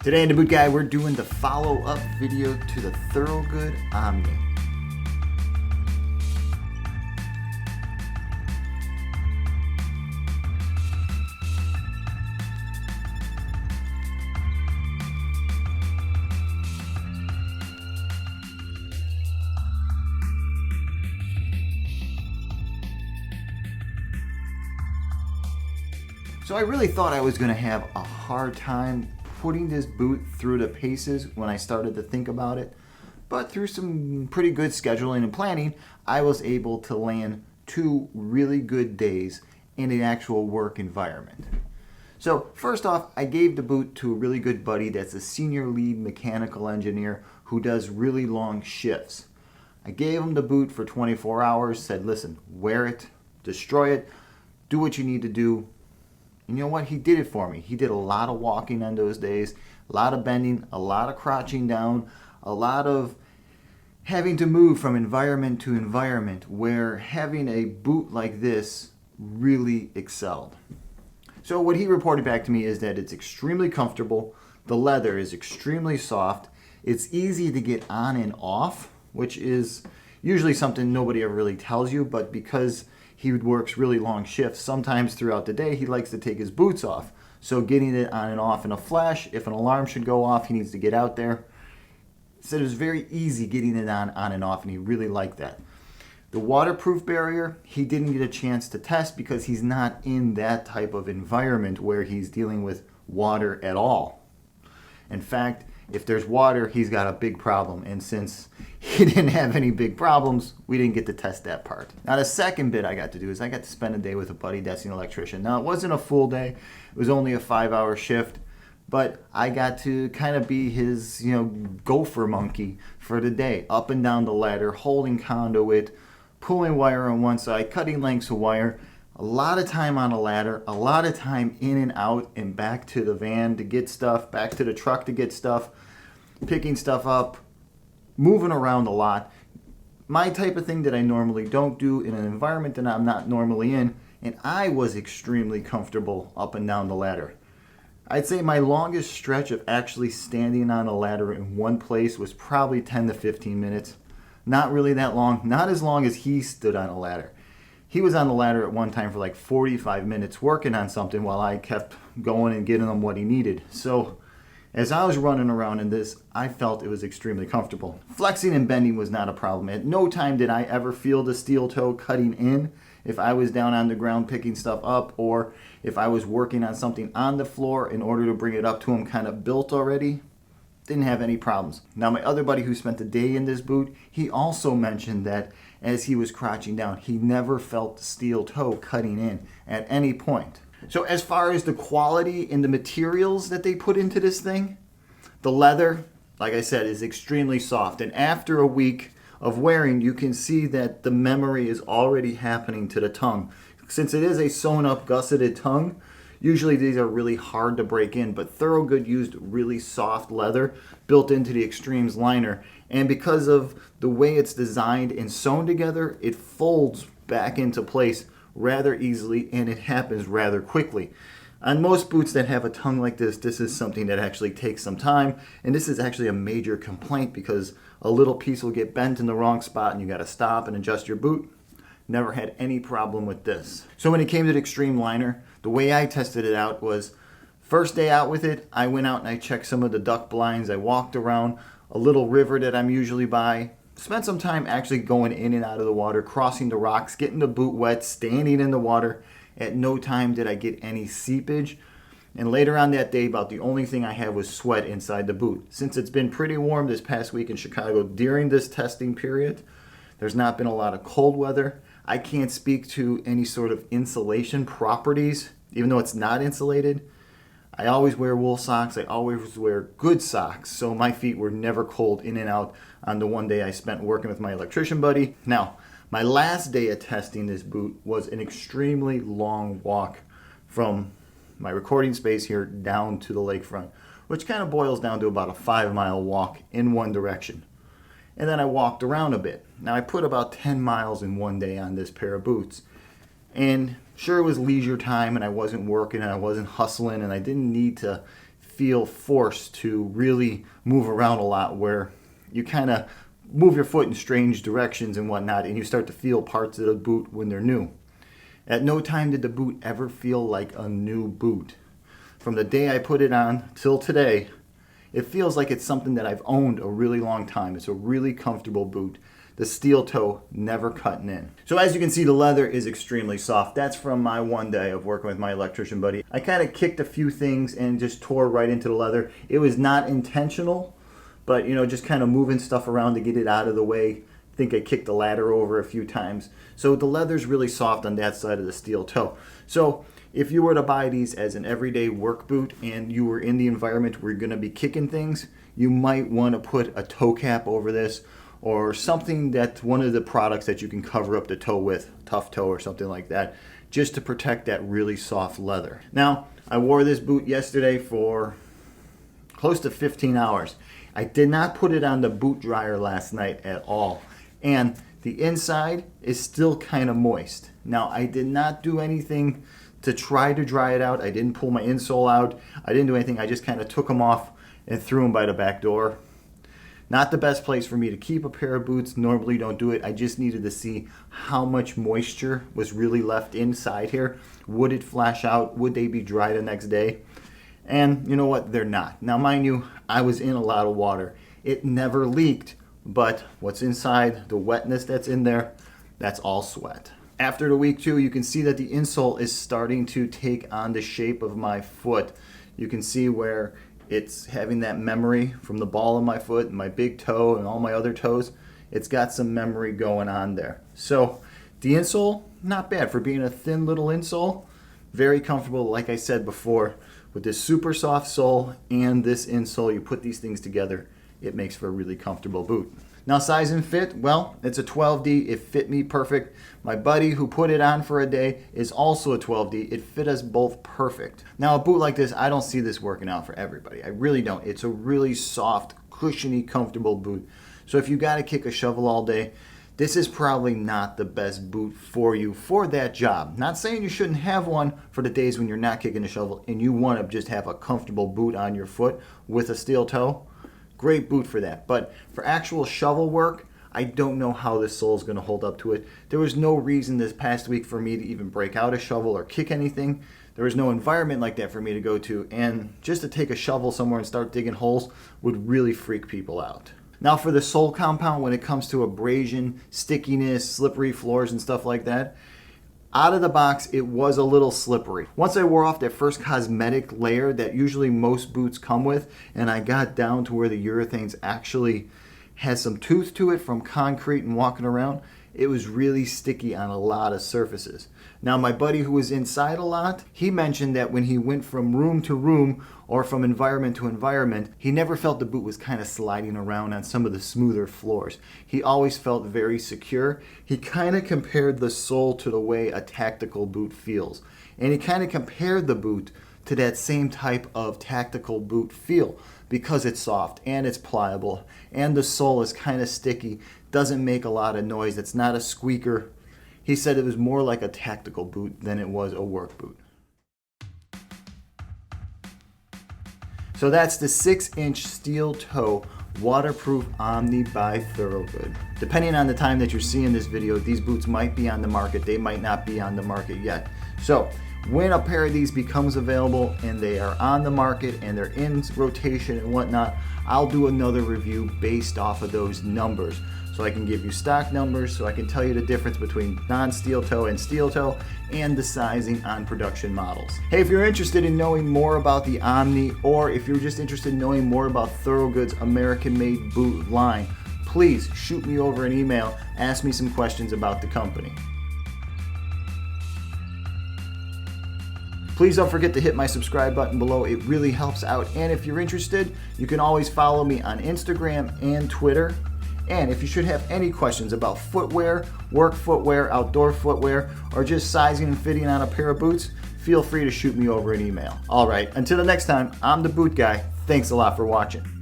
Today in the Boot Guide, we're doing the follow-up video to the Thorogood OMNI. So I really thought I was going to have a hard time putting this boot through the paces when I started to think about it, but through some pretty good scheduling and planning, I was able to land 2 really good days in an actual work environment. So first off, I gave the boot to a really good buddy that's a senior lead mechanical engineer who does really long shifts. I gave him the boot for 24 hours, said, listen, wear it, destroy it, do what you need to do. And you know what? He did it for me. He did a lot of walking on those days, a lot of bending, a lot of crouching down, a lot of having to move from environment to environment where having a boot like this really excelled. So what he reported back to me is that it's extremely comfortable. The leather is extremely soft. It's easy to get on and off, which is usually something nobody ever really tells you, but because he works really long shifts, sometimes throughout the day he likes to take his boots off. So getting it on and off in a flash, if an alarm should go off, he needs to get out there. So it was very easy getting it on and off, and he really liked that. The waterproof barrier, he didn't get a chance to test because he's not in that type of environment where he's dealing with water at all. In fact, if there's water, he's got a big problem. And since he didn't have any big problems, we didn't get to test that part. Now, the second bit I got to do is I got to spend a day with a buddy that's an electrician. Now, it wasn't a full day. It was only a 5-hour shift. But I got to kind of be his, gopher monkey for the day. Up and down the ladder, holding conduit, pulling wire on one side, cutting lengths of wire. A lot of time on a ladder, a lot of time in and out and back to the van to get stuff, back to the truck to get stuff, picking stuff up, moving around a lot. My type of thing that I normally don't do in an environment that I'm not normally in, and I was extremely comfortable up and down the ladder. I'd say my longest stretch of actually standing on a ladder in one place was probably 10 to 15 minutes. Not really that long, not as long as he stood on a ladder. He was on the ladder at one time for like 45 minutes working on something while I kept going and getting him what he needed. So as I was running around in this, I felt it was extremely comfortable. Flexing and bending was not a problem. At no time did I ever feel the steel toe cutting in if I was down on the ground picking stuff up, or if I was working on something on the floor in order to bring it up to him kind of built already. Didn't have any problems. Now, my other buddy who spent the day in this boot, he also mentioned that as he was crouching down, he never felt the steel toe cutting in at any point. So as far as the quality and the materials that they put into this thing, the leather, like I said, is extremely soft. And after a week of wearing, you can see that the memory is already happening to the tongue. Since it is a sewn up, gusseted tongue, usually these are really hard to break in, but Thorogood used really soft leather built into the Extremes liner. And because of the way it's designed and sewn together, it folds back into place rather easily, and it happens rather quickly. On most boots that have a tongue like this is something that actually takes some time, and this is actually a major complaint because a little piece will get bent in the wrong spot and you got to stop and adjust your boot. Never had any problem with this. So when it came to the Extreme liner, the way I tested it out was first day out with it, I went out and I checked some of the duck blinds. I walked around a little river that I'm usually by. Spent some time actually going in and out of the water, crossing the rocks, getting the boot wet, standing in the water. At no time did I get any seepage. And later on that day, about the only thing I had was sweat inside the boot. Since it's been pretty warm this past week in Chicago during this testing period, there's not been a lot of cold weather. I can't speak to any sort of insulation properties, even though it's not insulated. I always wear wool socks. I always wear good socks, so my feet were never cold in and out on the one day I spent working with my electrician buddy. Now, my last day of testing this boot was an extremely long walk from my recording space here down to the lakefront, which kind of boils down to about a 5-mile walk in one direction. And then I walked around a bit. Now, I put about 10 miles in one day on this pair of boots. And sure, it was leisure time and I wasn't working and I wasn't hustling and I didn't need to feel forced to really move around a lot, where you kind of move your foot in strange directions and whatnot, and you start to feel parts of the boot when they're new. At no time did the boot ever feel like a new boot. From the day I put it on till today, it feels like it's something that I've owned a really long time. It's a really comfortable boot. The steel toe never cutting in. So as you can see, the leather is extremely soft. That's from my one day of working with my electrician buddy. I kind of kicked a few things and just tore right into the leather. It was not intentional, but just kind of moving stuff around to get it out of the way. I think I kicked the ladder over a few times. So the leather's really soft on that side of the steel toe. So if you were to buy these as an everyday work boot and you were in the environment where you're going to be kicking things, you might want to put a toe cap over this, or something, that one of the products that you can cover up the toe with, tough toe or something like that, just to protect that really soft leather. Now, I wore this boot yesterday for close to 15 hours. I did not put it on the boot dryer last night at all. And the inside is still kind of moist. Now, I did not do anything to try to dry it out. I didn't pull my insole out. I didn't do anything. I just kind of took them off and threw them by the back door. Not the best place for me to keep a pair of boots. Normally don't do it. I just needed to see how much moisture was really left inside here. Would it flash out? Would they be dry the next day? And you know what? They're not. Now, mind you, I was in a lot of water. It never leaked, but what's inside, the wetness that's in there, that's all sweat. After the week 2, you can see that the insole is starting to take on the shape of my foot. You can see where it's having that memory from the ball of my foot and my big toe and all my other toes. It's got some memory going on there. So the insole, not bad for being a thin little insole. Very comfortable, like I said before, with this super soft sole and this insole. You put these things together, it makes for a really comfortable boot. Now, size and fit, well, it's a 12D. It fit me perfect. My buddy who put it on for a day is also a 12D. It fit us both perfect. Now, a boot like this, I don't see this working out for everybody. I really don't. It's a really soft, cushiony, comfortable boot. So if you got to kick a shovel all day, this is probably not the best boot for you for that job. Not saying you shouldn't have one for the days when you're not kicking a shovel and you want to just have a comfortable boot on your foot with a steel toe. Great boot for that. But for actual shovel work, I don't know how this sole is going to hold up to it. There was no reason this past week for me to even break out a shovel or kick anything. There was no environment like that for me to go to. And just to take a shovel somewhere and start digging holes would really freak people out. Now, for the sole compound, when it comes to abrasion, stickiness, slippery floors and stuff like that, out of the box, it was a little slippery. Once I wore off that first cosmetic layer that usually most boots come with, and I got down to where the urethanes actually has some tooth to it from concrete and walking around, it was really sticky on a lot of surfaces. Now, my buddy who was inside a lot, he mentioned that when he went from room to room or from environment to environment, he never felt the boot was kind of sliding around on some of the smoother floors. He always felt very secure. He kind of compared the sole to the way a tactical boot feels. And he kind of compared the boot to that same type of tactical boot feel because it's soft and it's pliable and the sole is kind of sticky, doesn't make a lot of noise, it's not a squeaker. He said it was more like a tactical boot than it was a work boot. So that's the 6-inch steel toe waterproof OMNI by Thorogood. Depending on the time that you're seeing this video, these boots might be on the market, they might not be on the market yet. So when a pair of these becomes available and they are on the market and they're in rotation and whatnot, I'll do another review based off of those numbers. So I can give you stock numbers, so I can tell you the difference between non-steel toe and steel toe and the sizing on production models. Hey, if you're interested in knowing more about the OMNI, or if you're just interested in knowing more about Thorogood's American-made boot line, please shoot me over an email, ask me some questions about the company. Please don't forget to hit my subscribe button below. It really helps out. And if you're interested, you can always follow me on Instagram and Twitter. And if you should have any questions about footwear, work footwear, outdoor footwear, or just sizing and fitting on a pair of boots, feel free to shoot me over an email. All right, until the next time, I'm the Boot Guy. Thanks a lot for watching.